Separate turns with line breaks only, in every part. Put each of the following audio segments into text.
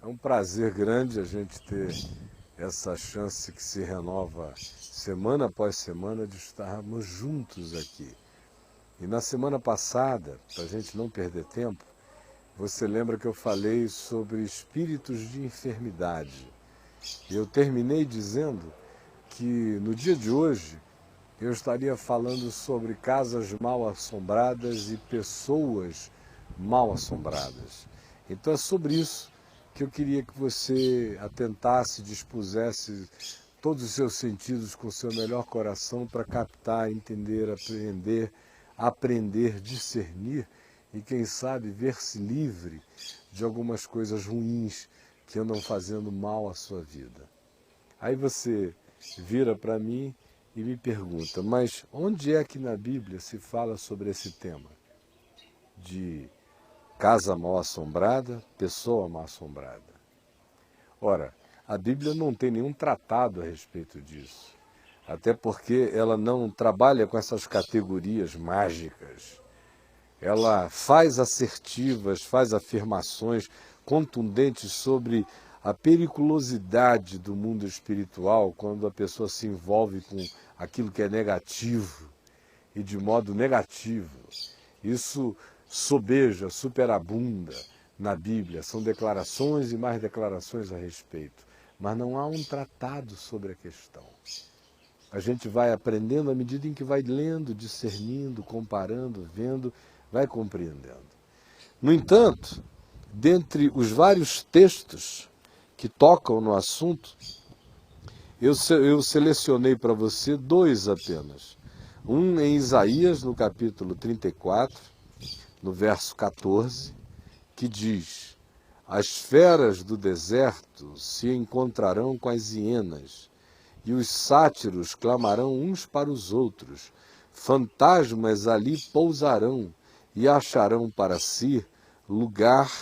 um prazer grande a gente ter essa chance que se renova semana após semana de estarmos juntos aqui. E na semana passada, para a gente não perder tempo, você lembra que eu falei sobre espíritos de enfermidade. E eu terminei dizendo que no dia de hoje eu estaria falando sobre casas mal assombradas e pessoas mal assombradas. Então é sobre isso que eu queria que você atentasse, dispusesse todos os seus sentidos com o seu melhor coração para captar, entender, aprender, discernir e, quem sabe, ver-se livre de algumas coisas ruins que andam fazendo mal à sua vida. Aí você vira para mim e me pergunta, mas onde é que na Bíblia se fala sobre esse tema? De casa mal assombrada, pessoa mal assombrada. Ora, a Bíblia não tem nenhum tratado a respeito disso. Até porque ela não trabalha com essas categorias mágicas. Ela faz assertivas, faz afirmações contundentes sobre a periculosidade do mundo espiritual quando a pessoa se envolve com aquilo que é negativo e de modo negativo. Isso sobeja, superabunda na Bíblia, são declarações e mais declarações a respeito, mas não há um tratado sobre a questão. A gente vai aprendendo à medida em que vai lendo, discernindo, comparando, vendo, vai compreendendo. No entanto, dentre os vários textos que tocam no assunto, eu selecionei para você dois apenas. Um em Isaías, no capítulo 34, no verso 14, que diz: as feras do deserto se encontrarão com as hienas, e os sátiros clamarão uns para os outros. Fantasmas ali pousarão e acharão para si lugar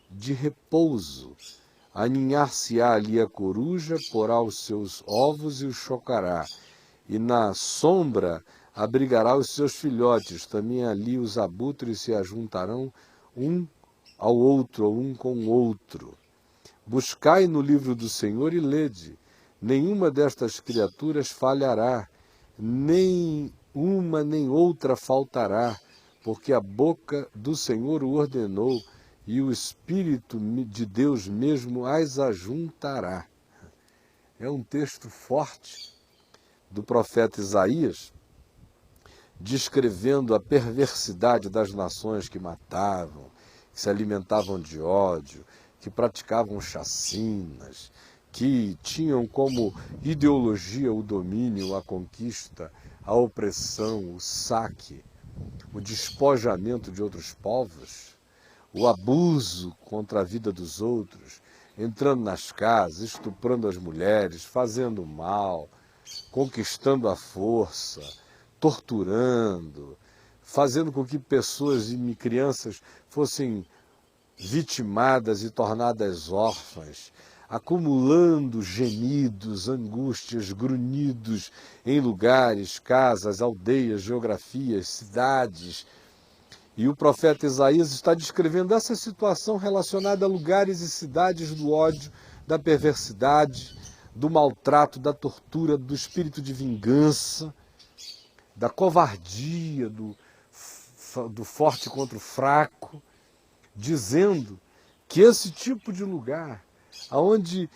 de repouso. Aninhar-se-á ali a coruja, porá os seus ovos e os chocará, e na sombra abrigará os seus filhotes. Também ali os abutres se ajuntarão um ao outro, ou um com o outro. Buscai no livro do Senhor e lede. Nenhuma destas criaturas falhará, nem uma nem outra faltará, porque a boca do Senhor o ordenou, e o Espírito de Deus mesmo as ajuntará. É um texto forte do profeta Isaías, descrevendo a perversidade das nações que matavam, que se alimentavam de ódio, que praticavam chacinas, que tinham como ideologia o domínio, a conquista, a opressão, o saque, o despojamento de outros povos, o abuso contra a vida dos outros, entrando nas casas, estuprando as mulheres, fazendo mal, conquistando à força, torturando, fazendo com que pessoas e crianças fossem vitimadas e tornadas órfãs, acumulando gemidos, angústias, grunhidos em lugares, casas, aldeias, geografias, cidades. E o profeta Isaías está descrevendo essa situação relacionada a lugares e cidades do ódio, da perversidade, do maltrato, da tortura, do espírito de vingança, da covardia, do forte contra o fraco, dizendo que esse tipo de lugar, onde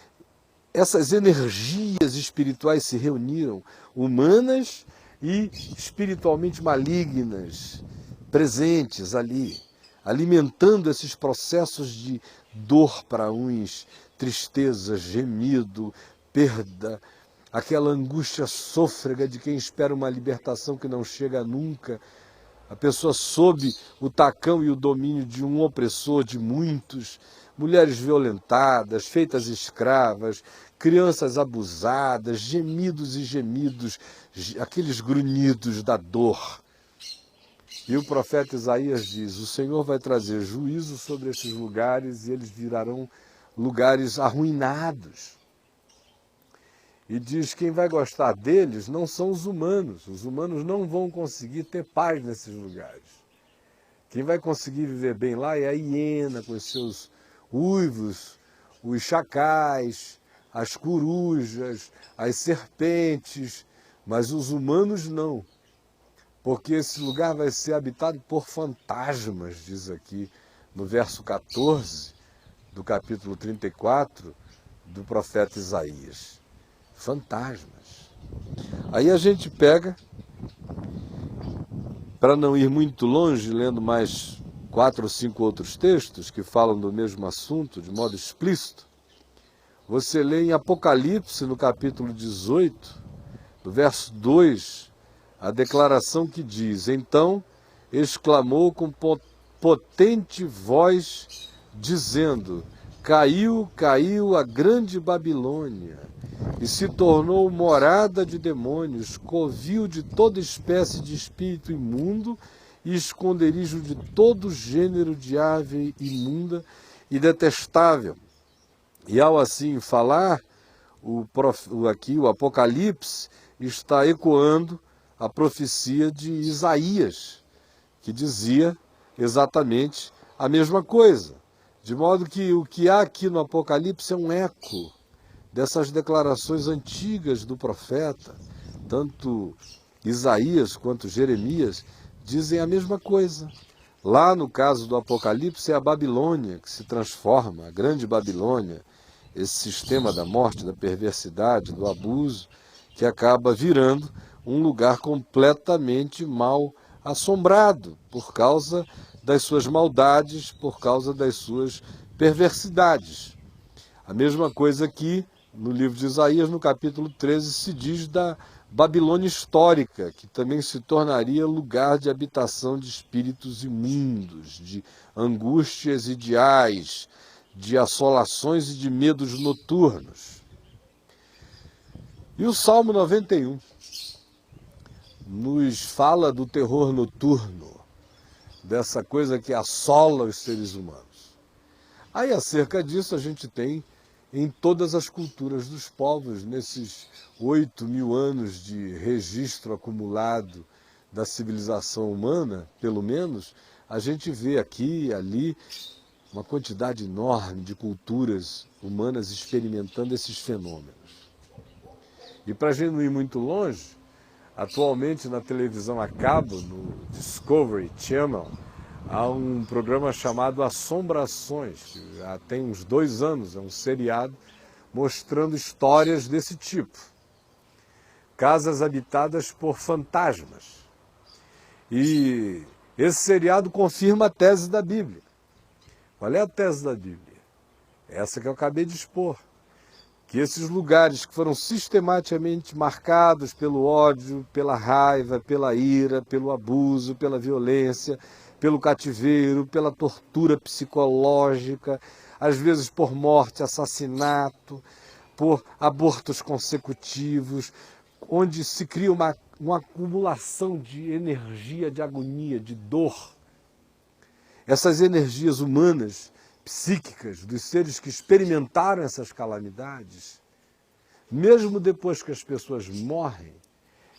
essas energias espirituais se reuniram, humanas e espiritualmente malignas, presentes ali, alimentando esses processos de dor para uns, tristeza, gemido, perda, aquela angústia sôfrega de quem espera uma libertação que não chega nunca, a pessoa sob o tacão e o domínio de um opressor de muitos, mulheres violentadas, feitas escravas, crianças abusadas, gemidos e gemidos, aqueles grunhidos da dor. E o profeta Isaías diz: o Senhor vai trazer juízo sobre esses lugares e eles virarão lugares arruinados. E diz: quem vai gostar deles não são os humanos não vão conseguir ter paz nesses lugares. Quem vai conseguir viver bem lá é a hiena com os seus uivos, os chacais, as corujas, as serpentes, mas os humanos não, porque esse lugar vai ser habitado por fantasmas, diz aqui no verso 14 do capítulo 34 do profeta Isaías. Fantasmas. Aí a gente pega, para não ir muito longe, lendo mais 4 ou 5 outros textos que falam do mesmo assunto de modo explícito, você lê em Apocalipse, no capítulo 18, no verso 2, a declaração que diz: então exclamou com potente voz, dizendo: caiu, caiu a grande Babilônia, e se tornou morada de demônios, covil de toda espécie de espírito imundo e esconderijo de todo gênero de ave imunda e detestável. E ao assim falar, aqui o Apocalipse está ecoando a profecia de Isaías, que dizia exatamente a mesma coisa. De modo que o que há aqui no Apocalipse é um eco dessas declarações antigas do profeta. Tanto Isaías quanto Jeremias dizem a mesma coisa. Lá no caso do Apocalipse é a Babilônia que se transforma, a grande Babilônia, esse sistema da morte, da perversidade, do abuso, que acaba virando um lugar completamente mal assombrado por causa das suas maldades, por causa das suas perversidades. A mesma coisa que no livro de Isaías, no capítulo 13, se diz da Babilônia histórica, que também se tornaria lugar de habitação de espíritos imundos, de angústias ideais, de assolações e de medos noturnos. E o Salmo 91 nos fala do terror noturno, dessa coisa que assola os seres humanos. Aí, acerca disso, a gente tem em todas as culturas dos povos, nesses 8.000 anos de registro acumulado da civilização humana, pelo menos, a gente vê aqui e ali uma quantidade enorme de culturas humanas experimentando esses fenômenos. E para a gente não ir muito longe, atualmente na televisão a cabo, no Discovery Channel, há um programa chamado Assombrações, que já tem uns 2 anos, é um seriado mostrando histórias desse tipo. Casas habitadas por fantasmas. E esse seriado confirma a tese da Bíblia. Qual é a tese da Bíblia? Essa que eu acabei de expor. Que esses lugares que foram sistematicamente marcados pelo ódio, pela raiva, pela ira, pelo abuso, pela violência, pelo cativeiro, pela tortura psicológica, às vezes por morte, assassinato, por abortos consecutivos, onde se cria uma acumulação de energia, de agonia, de dor. Essas energias humanas, psíquicas, dos seres que experimentaram essas calamidades, mesmo depois que as pessoas morrem,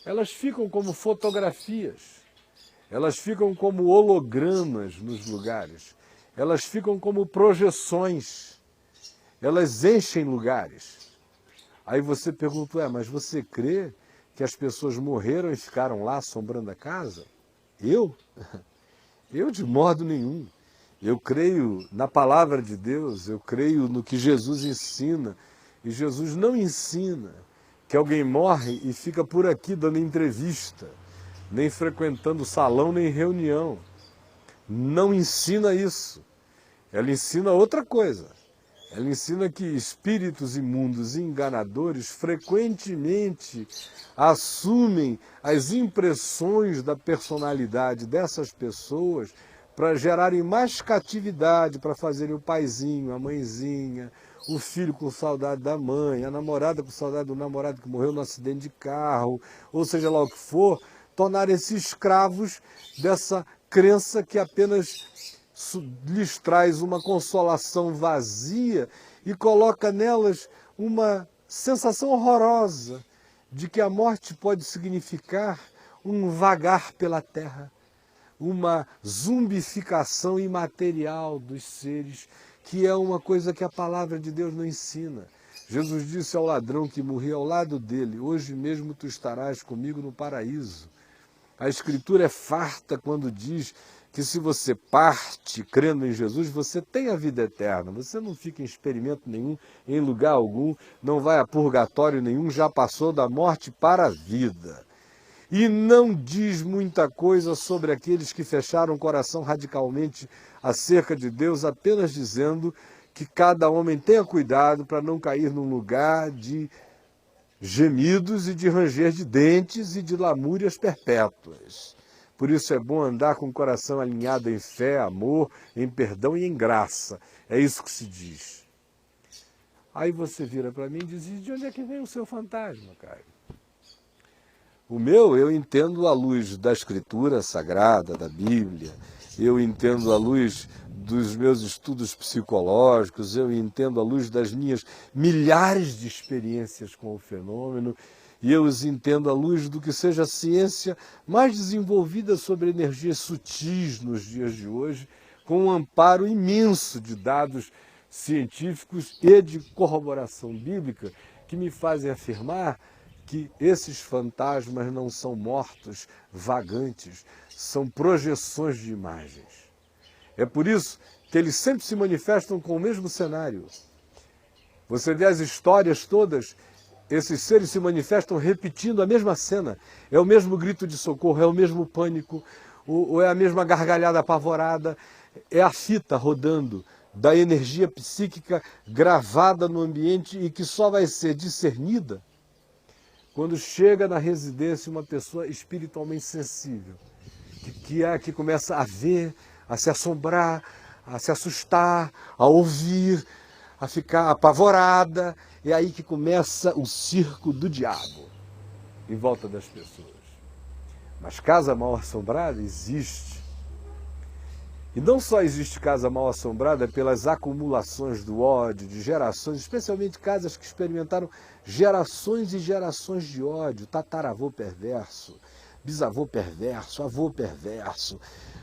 elas ficam como fotografias, elas ficam como hologramas nos lugares, elas ficam como projeções, elas enchem lugares. Aí você pergunta, mas você crê que as pessoas morreram e ficaram lá assombrando a casa? Eu? Eu de modo nenhum. Eu creio na palavra de Deus, eu creio no que Jesus ensina. E Jesus não ensina que alguém morre e fica por aqui dando entrevista, nem frequentando salão, nem reunião. Não ensina isso. Ela ensina outra coisa. Ela ensina que espíritos imundos e enganadores frequentemente assumem as impressões da personalidade dessas pessoas para gerarem mais catividade, para fazerem o paizinho, a mãezinha, o filho com saudade da mãe, a namorada com saudade do namorado que morreu no acidente de carro, ou seja lá o que for, tornarem-se escravos dessa crença que apenas lhes traz uma consolação vazia e coloca nelas uma sensação horrorosa de que a morte pode significar um vagar pela terra, uma zumbificação imaterial dos seres que é uma coisa que a palavra de Deus não ensina. Jesus disse ao ladrão que morria ao lado dele: hoje mesmo tu estarás comigo no paraíso. A Escritura é farta quando diz que se você parte crendo em Jesus, você tem a vida eterna. Você não fica em experimento nenhum, em lugar algum, não vai a purgatório nenhum, já passou da morte para a vida. E não diz muita coisa sobre aqueles que fecharam o coração radicalmente acerca de Deus, apenas dizendo que cada homem tenha cuidado para não cair num lugar de gemidos e de ranger de dentes e de lamúrias perpétuas. Por isso é bom andar com o coração alinhado em fé, amor, em perdão e em graça. É isso que se diz. Aí você vira para mim e diz: de onde é que vem o seu fantasma, Caio? O meu eu entendo à luz da Escritura Sagrada, da Bíblia, eu entendo à luz dos meus estudos psicológicos, eu entendo à luz das minhas milhares de experiências com o fenômeno, e eu os entendo à luz do que seja a ciência mais desenvolvida sobre energias sutis nos dias de hoje, com um amparo imenso de dados científicos e de corroboração bíblica que me fazem afirmar que esses fantasmas não são mortos vagantes, são projeções de imagens. É por isso que eles sempre se manifestam com o mesmo cenário. Você vê as histórias todas, esses seres se manifestam repetindo a mesma cena. É o mesmo grito de socorro, é o mesmo pânico, ou é a mesma gargalhada apavorada, é a fita rodando da energia psíquica gravada no ambiente e que só vai ser discernida quando chega na residência uma pessoa espiritualmente sensível, que começa a ver, a se assombrar, a se assustar, a ouvir, a ficar apavorada. É aí que começa o circo do diabo em volta das pessoas. Mas casa mal assombrada existe. E não só existe casa mal assombrada pelas acumulações do ódio de gerações, especialmente casas que experimentaram gerações e gerações de ódio, tataravô perverso, bisavô perverso, avô perverso,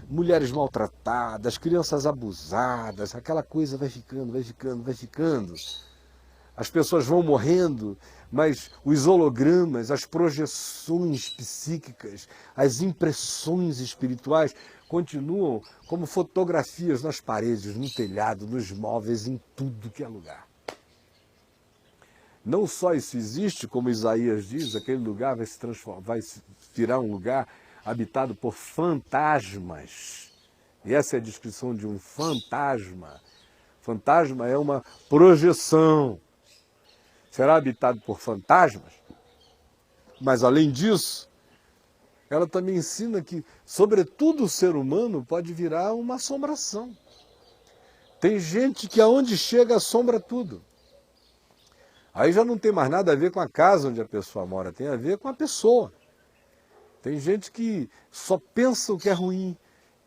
mulheres maltratadas, crianças abusadas, aquela coisa vai ficando, vai ficando, vai ficando. As pessoas vão morrendo, mas os hologramas, as projeções psíquicas, as impressões espirituais continuam como fotografias nas paredes, no telhado, nos móveis, em tudo que é lugar. Não só isso existe, como Isaías diz, aquele lugar vai se transformar, vai virar um lugar habitado por fantasmas. E essa é a descrição de um fantasma. Fantasma é uma projeção. Será habitado por fantasmas, mas além disso, ela também ensina que, sobretudo, o ser humano pode virar uma assombração. Tem gente que aonde chega assombra tudo. Aí já não tem mais nada a ver com a casa onde a pessoa mora, tem a ver com a pessoa. Tem gente que só pensa o que é ruim,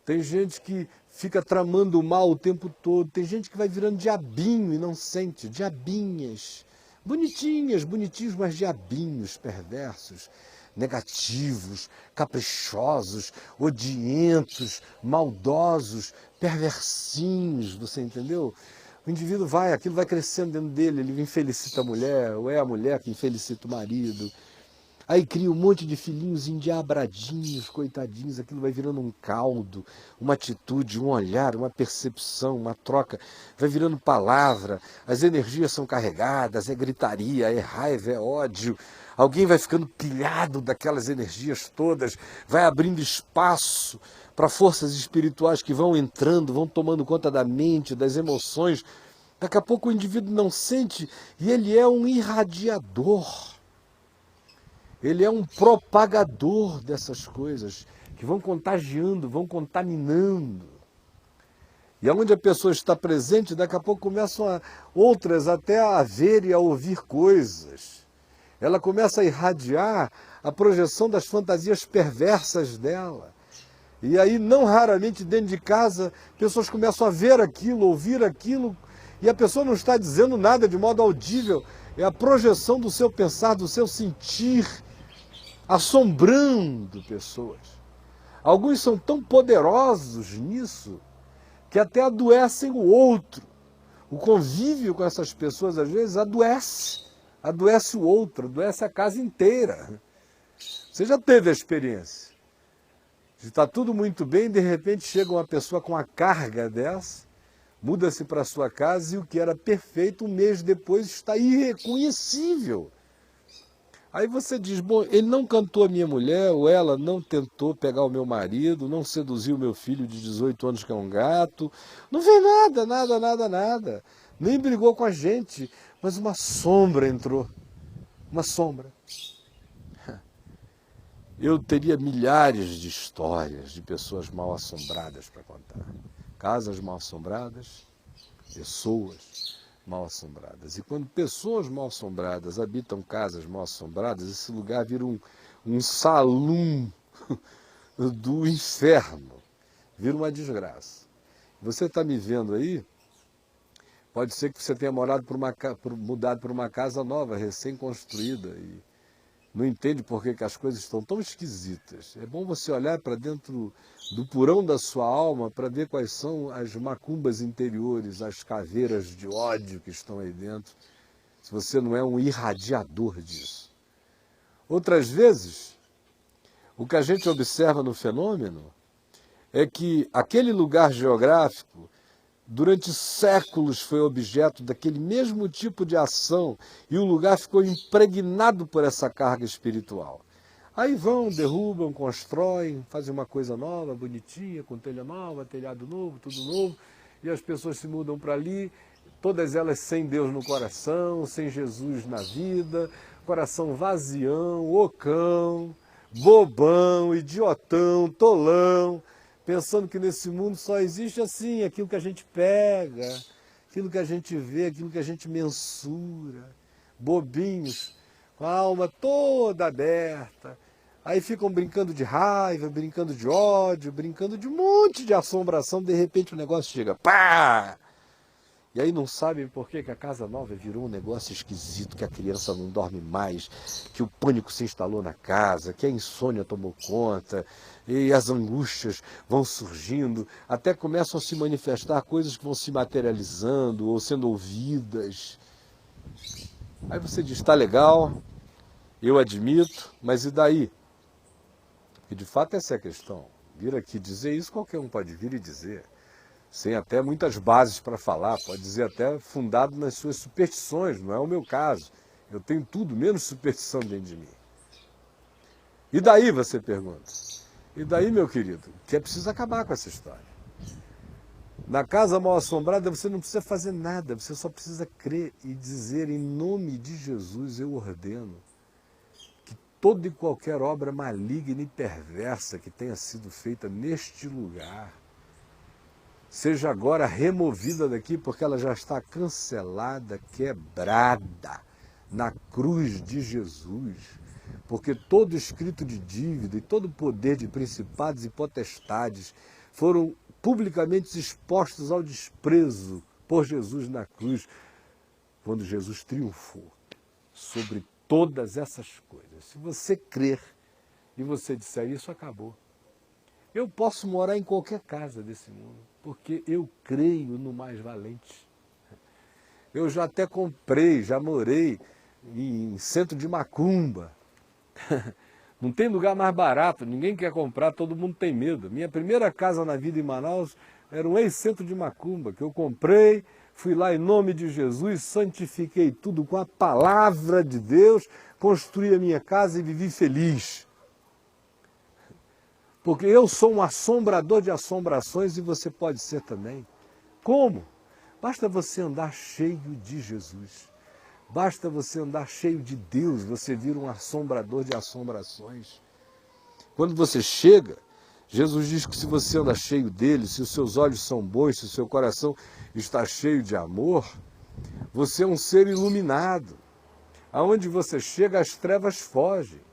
tem gente que fica tramando o mal o tempo todo, tem gente que vai virando diabinho e não sente, diabinhas. Bonitinhas, bonitinhos, mas diabinhos perversos, negativos, caprichosos, odientos, maldosos, perversinhos, você entendeu? O indivíduo vai, aquilo vai crescendo dentro dele, ele infelicita a mulher, ou é a mulher que infelicita o marido. Aí cria um monte de filhinhos endiabradinhos, coitadinhos, aquilo vai virando um caldo, uma atitude, um olhar, uma percepção, uma troca, vai virando palavra, as energias são carregadas, é gritaria, é raiva, é ódio, alguém vai ficando pilhado daquelas energias todas, vai abrindo espaço para forças espirituais que vão entrando, vão tomando conta da mente, das emoções. Daqui a pouco o indivíduo não sente e ele é um irradiador. Ele é um propagador dessas coisas que vão contagiando, vão contaminando. E onde a pessoa está presente, daqui a pouco começam outras até a ver e a ouvir coisas. Ela começa a irradiar a projeção das fantasias perversas dela. E aí, não raramente dentro de casa, pessoas começam a ver aquilo, ouvir aquilo, e a pessoa não está dizendo nada de modo audível. É a projeção do seu pensar, do seu sentir, assombrando pessoas. Alguns são tão poderosos nisso que até adoecem o outro, O convívio com essas pessoas, às vezes, adoece o outro, adoece a casa inteira. Você já teve a experiência de estar tudo muito bem, de repente chega uma pessoa com a carga dessa, muda-se para a sua casa e o que era perfeito, um mês depois está irreconhecível. Aí você diz, bom, ele não cantou a minha mulher, ou ela não tentou pegar o meu marido, não seduziu o meu filho de 18 anos que é um gato, não fez nada, nem brigou com a gente, mas uma sombra entrou, uma sombra. Eu teria milhares de histórias de pessoas mal assombradas para contar. Casas mal assombradas, pessoas mal assombradas. E quando pessoas mal assombradas habitam casas mal assombradas, esse lugar vira um salão do inferno, vira uma desgraça. Você está me vendo aí? Pode ser que você tenha mudado para uma casa nova, recém-construída, e não entende por que as coisas estão tão esquisitas. É bom você olhar para dentro do porão da sua alma para ver quais são as macumbas interiores, as caveiras de ódio que estão aí dentro, se você não é um irradiador disso. Outras vezes, o que a gente observa no fenômeno é que aquele lugar geográfico durante séculos foi objeto daquele mesmo tipo de ação e o lugar ficou impregnado por essa carga espiritual. Aí vão, derrubam, constroem, fazem uma coisa nova, bonitinha, com telha nova, telhado novo, tudo novo, e as pessoas se mudam para ali, todas elas sem Deus no coração, sem Jesus na vida, coração vazião, ocão, bobão, idiotão, tolão, pensando que nesse mundo só existe assim, aquilo que a gente pega, aquilo que a gente vê, aquilo que a gente mensura, bobinhos, com a alma toda aberta, aí ficam brincando de raiva, brincando de ódio, brincando de um monte de assombração, de repente o negócio chega, pá! E aí não sabem por que a casa nova virou um negócio esquisito, que a criança não dorme mais, que o pânico se instalou na casa, que a insônia tomou conta, e as angústias vão surgindo, até começam a se manifestar coisas que vão se materializando ou sendo ouvidas. Aí você diz, está legal, eu admito, mas e daí? E de fato essa é a questão. Vir aqui dizer isso, qualquer um pode vir e dizer. Sem até muitas bases para falar, pode dizer até fundado nas suas superstições, não é o meu caso. Eu tenho tudo menos superstição dentro de mim. E daí, você pergunta? E daí, meu querido, que é preciso acabar com essa história. Na casa mal assombrada você não precisa fazer nada, você só precisa crer e dizer em nome de Jesus eu ordeno que toda e qualquer obra maligna e perversa que tenha sido feita neste lugar seja agora removida daqui, porque ela já está cancelada, quebrada na cruz de Jesus. Porque todo escrito de dívida e todo poder de principados e potestades foram publicamente expostos ao desprezo por Jesus na cruz, quando Jesus triunfou sobre todas essas coisas. Se você crer e você disser isso, acabou. Eu posso morar em qualquer casa desse mundo, porque eu creio no mais valente. Eu já até comprei, já morei em centro de macumba. Não tem lugar mais barato, ninguém quer comprar, todo mundo tem medo. Minha primeira casa na vida em Manaus era um ex-centro de macumba, que eu comprei, fui lá em nome de Jesus, santifiquei tudo com a palavra de Deus, construí a minha casa e vivi feliz. Porque eu sou um assombrador de assombrações e você pode ser também. Como? Basta você andar cheio de Jesus. Basta você andar cheio de Deus, você vira um assombrador de assombrações. Quando você chega, Jesus diz que se você anda cheio dele, se os seus olhos são bons, se o seu coração está cheio de amor, você é um ser iluminado. Aonde você chega, as trevas fogem.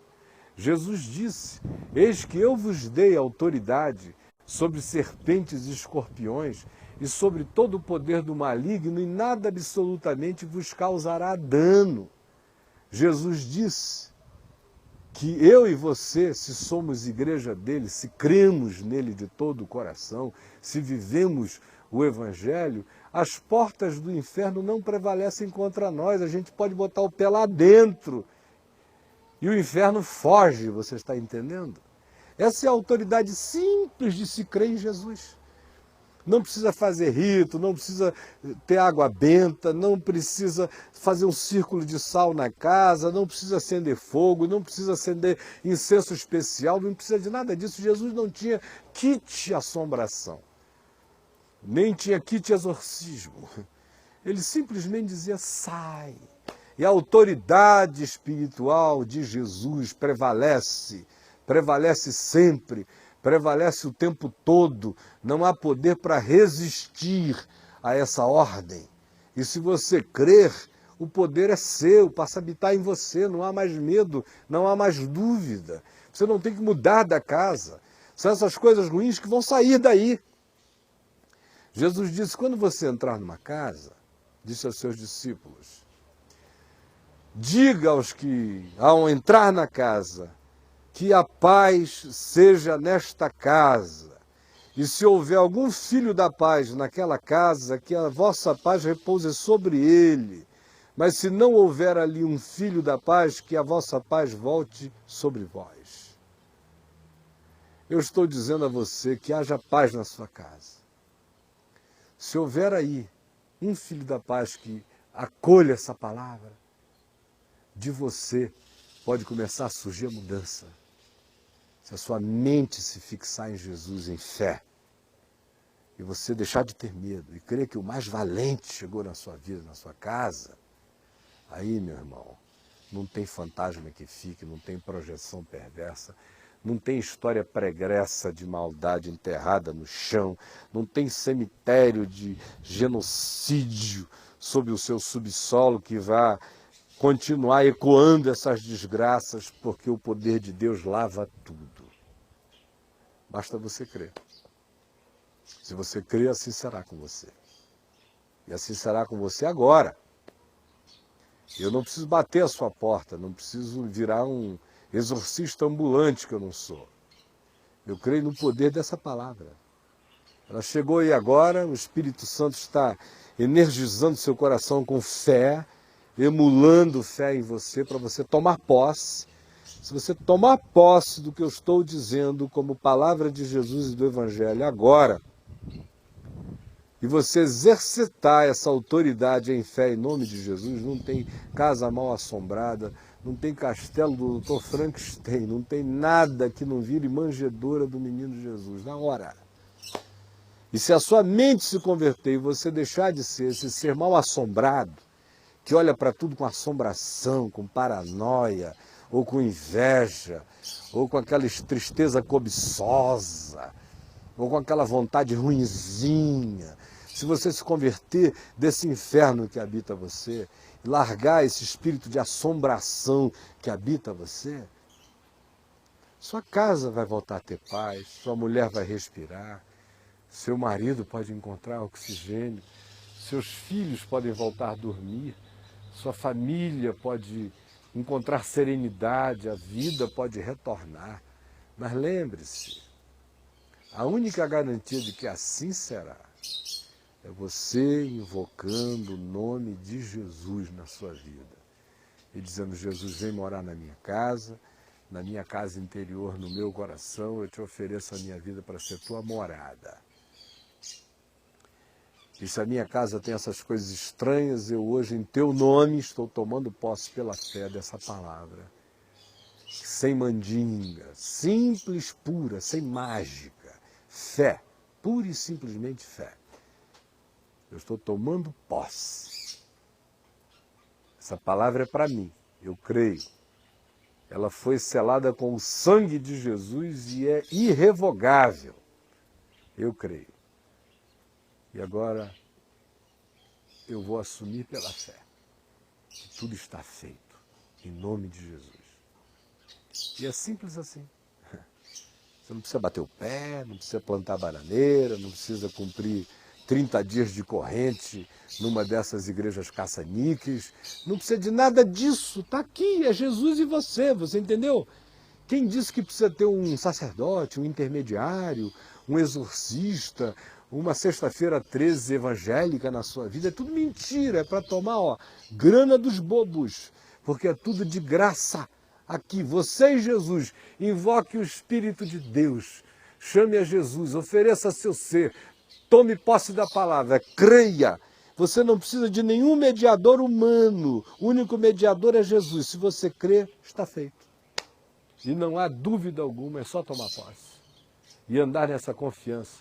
Jesus disse, eis que eu vos dei autoridade sobre serpentes e escorpiões e sobre todo o poder do maligno e nada absolutamente vos causará dano. Jesus disse que eu e você, se somos igreja dele, se cremos nele de todo o coração, se vivemos o Evangelho, as portas do inferno não prevalecem contra nós. A gente pode botar o pé lá dentro e o inferno foge, você está entendendo? Essa é a autoridade simples de se crer em Jesus. Não precisa fazer rito, não precisa ter água benta, não precisa fazer um círculo de sal na casa, não precisa acender fogo, não precisa acender incenso especial, não precisa de nada disso. Jesus não tinha kit assombração, nem tinha kit exorcismo. Ele simplesmente dizia, sai. E a autoridade espiritual de Jesus prevalece sempre, prevalece o tempo todo. Não há poder para resistir a essa ordem. E se você crer, o poder é seu, passa a habitar em você, não há mais medo, não há mais dúvida. Você não tem que mudar da casa. São essas coisas ruins que vão sair daí. Jesus disse, quando você entrar numa casa, disse aos seus discípulos, diga aos que, ao entrar na casa, que a paz seja nesta casa. E se houver algum filho da paz naquela casa, que a vossa paz repouse sobre ele. Mas se não houver ali um filho da paz, que a vossa paz volte sobre vós. Eu estou dizendo a você que haja paz na sua casa. Se houver aí um filho da paz que acolha essa palavra, de você pode começar a surgir a mudança. Se a sua mente se fixar em Jesus, em fé, e você deixar de ter medo, e crer que o mais valente chegou na sua vida, na sua casa, aí, meu irmão, não tem fantasma que fique, não tem projeção perversa, não tem história pregressa de maldade enterrada no chão, não tem cemitério de genocídio sob o seu subsolo que vá continuar ecoando essas desgraças, porque o poder de Deus lava tudo. Basta você crer. Se você crer, assim será com você. E assim será com você agora. Eu não preciso bater a sua porta, não preciso virar um exorcista ambulante que eu não sou. Eu creio no poder dessa palavra. Ela chegou aí agora, o Espírito Santo está energizando seu coração com fé, emulando fé em você, para você tomar posse. Se você tomar posse do que eu estou dizendo como palavra de Jesus e do Evangelho agora, e você exercitar essa autoridade em fé em nome de Jesus, não tem casa mal assombrada, não tem castelo do Dr. Frankenstein, não tem nada que não vire manjedoura do menino Jesus, na hora. E se a sua mente se converter e você deixar de ser esse ser mal assombrado, que olha para tudo com assombração, com paranoia, ou com inveja, ou com aquela tristeza cobiçosa, ou com aquela vontade ruinzinha, se você se converter desse inferno que habita você, e largar esse espírito de assombração que habita você, sua casa vai voltar a ter paz, sua mulher vai respirar, seu marido pode encontrar oxigênio, seus filhos podem voltar a dormir, sua família pode encontrar serenidade, a vida pode retornar. Mas lembre-se, a única garantia de que assim será é você invocando o nome de Jesus na sua vida. E dizendo, Jesus, vem morar na minha casa interior, no meu coração, eu te ofereço a minha vida para ser tua morada. E se a minha casa tem essas coisas estranhas, eu hoje, em teu nome, estou tomando posse pela fé dessa palavra. Sem mandinga, simples, pura, sem mágica. Fé, pura e simplesmente fé. Eu estou tomando posse. Essa palavra é para mim, eu creio. Ela foi selada com o sangue de Jesus e é irrevogável. Eu creio. E agora eu vou assumir pela fé que tudo está feito, em nome de Jesus. E é simples assim. Você não precisa bater o pé, não precisa plantar bananeira, não precisa cumprir 30 dias de corrente numa dessas igrejas caça-níqueis. Não precisa de nada disso. Está aqui, é Jesus e você entendeu? Quem disse que precisa ter um sacerdote, um intermediário, um exorcista, uma sexta-feira 13 evangélica na sua vida, é tudo mentira, é para tomar grana dos bobos, porque é tudo de graça. Aqui, você e Jesus, invoque o Espírito de Deus, chame a Jesus, ofereça seu ser, tome posse da palavra, creia. Você não precisa de nenhum mediador humano, o único mediador é Jesus. Se você crê, está feito. E não há dúvida alguma, é só tomar posse e andar nessa confiança.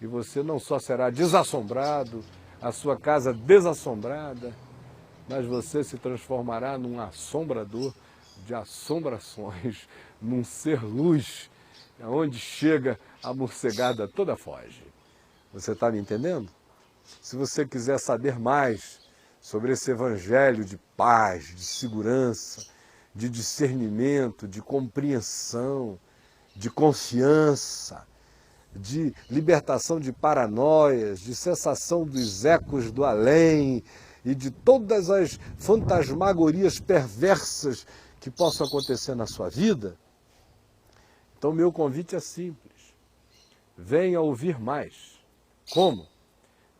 E você não só será desassombrado, a sua casa desassombrada, mas você se transformará num assombrador de assombrações, num ser luz, onde chega a morcegada toda foge. Você está me entendendo? Se você quiser saber mais sobre esse evangelho de paz, de segurança, de discernimento, de compreensão, de confiança, de libertação de paranoias, de cessação dos ecos do além e de todas as fantasmagorias perversas que possam acontecer na sua vida, então meu convite é simples. Venha ouvir mais. Como?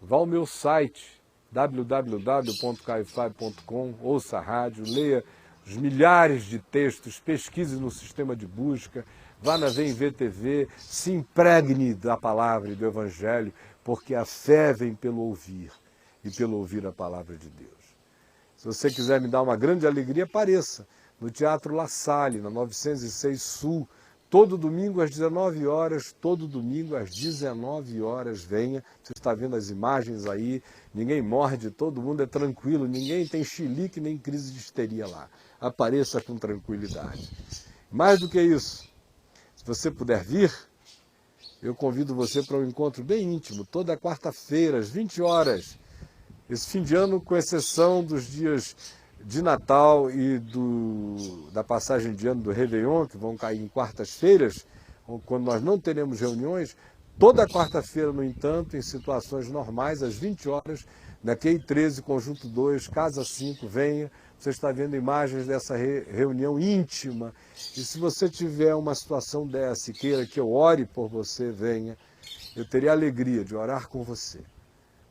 Vá ao meu site www.caifab.com, ouça a rádio, leia os milhares de textos, pesquise no sistema de busca, vá na VMV-TV, se impregne da palavra e do Evangelho, porque a fé vem pelo ouvir, e pelo ouvir a palavra de Deus. Se você quiser me dar uma grande alegria, apareça no Teatro La Salle, na 906 Sul, todo domingo às 19 horas, todo domingo às 19 horas, venha. Você está vendo as imagens aí, ninguém morde, todo mundo é tranquilo, ninguém tem chilique nem crise de histeria lá. Apareça com tranquilidade. Mais do que isso, se você puder vir, eu convido você para um encontro bem íntimo, toda quarta-feira, às 20 horas. Esse fim de ano, com exceção dos dias de Natal e da passagem de ano do Réveillon, que vão cair em quartas-feiras, quando nós não teremos reuniões, toda quarta-feira, no entanto, em situações normais, às 20 horas, na QI 13, Conjunto 2, Casa 5, venha. Você está vendo imagens dessa reunião íntima. E se você tiver uma situação dessa e queira que eu ore por você, venha. Eu teria a alegria de orar com você.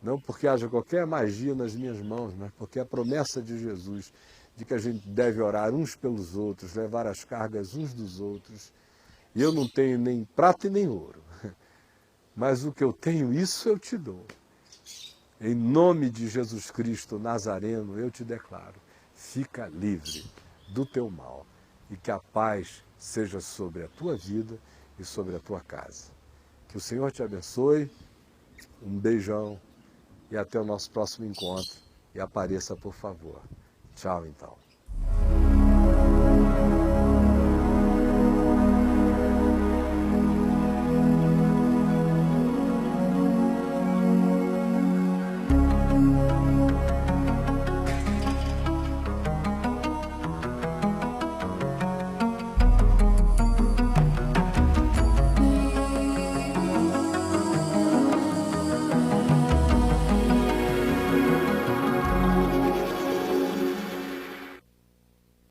Não porque haja qualquer magia nas minhas mãos, mas porque a promessa de Jesus de que a gente deve orar uns pelos outros, levar as cargas uns dos outros. E eu não tenho nem prata e nem ouro, mas o que eu tenho, isso eu te dou. Em nome de Jesus Cristo Nazareno, eu te declaro, fica livre do teu mal e que a paz seja sobre a tua vida e sobre a tua casa. Que o Senhor te abençoe, um beijão. E até o nosso próximo encontro. E apareça, por favor. Tchau, então.